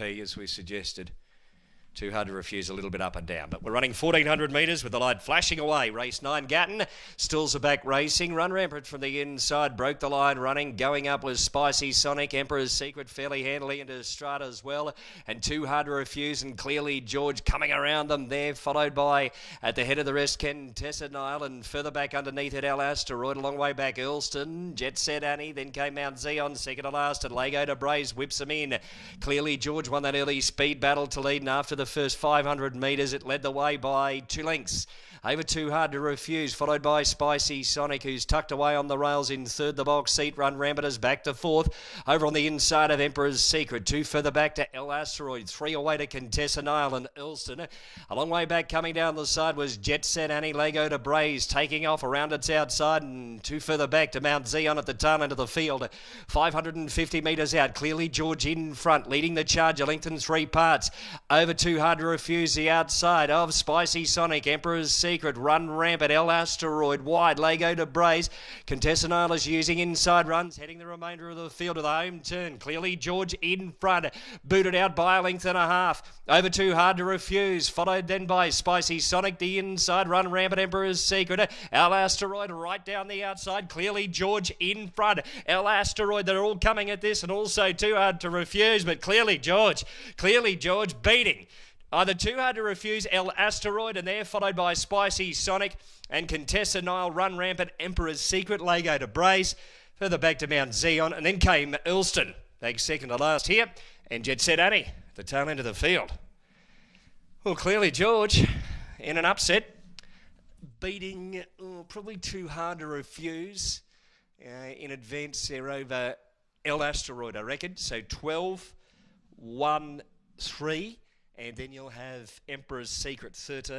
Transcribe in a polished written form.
P, as we suggested. Too hard to refuse, a little bit up and down. But we're running 1,400 metres with the light flashing away. Race 9, Gatton. Stills are back racing. Run rampant from the inside. Broke the line running. Going up was Spicy Sonic. Emperor's Secret fairly handily into Strata as well. And Too Hard to Refuse and Clearly George coming around them there. Followed by, at the head of the rest, Tessa Nile. And further back underneath it, Asteroid. A long way back, Earlston. Jet Set Annie. Then came Mount Zion, second to last. And Lego to Braze whips them in. Clearly George won that early speed battle to lead. And after the first 500 metres, it led the way by 2 lengths. Over Too Hard to Refuse, followed by Spicy Sonic, who's tucked away on the rails in third. The box seat, Run Rampanters back to fourth. Over on the inside of Emperor's Secret. 2 further back to Asteroid. 3 away to Contessa Nile and Earlston. A long way back coming down the side was Jet Set Annie. Lego to Braze taking off around its outside. And 2 further back to Mount Zion at the tail end of the field. 550 metres out. Clearly George in front, leading the charge a length and 3 parts. Over Too Hard to Refuse, the outside of Spicy Sonic. Emperor's Secret, Run Rampant, Asteroid wide, Lego to Braze. Contessa Nile is using inside runs, heading the remainder of the field to the home turn. Clearly George in front, booted out by a length and a half. Over Too Hard to Refuse, followed then by Spicy Sonic, the inside, Run Rampant, Emperor's Secret. Asteroid right down the outside, Clearly George in front. Asteroid, they're all coming at this, and also Too Hard to Refuse, but Clearly George beating either Too Hard to Refuse, Asteroid, and they're followed by Spicy Sonic and Contessa Nile, Run Rampant, Emperor's Secret, Lego to Braze. Further back to Mount Zion, and then came Earlston, back second to last here, and Jet Set Annie, the tail end of the field. Well, Clearly George, in an upset, beating probably Too Hard to Refuse in advance there over Asteroid, I reckon. So 12, 1, 3. And then you'll have Emperor's Secret 13.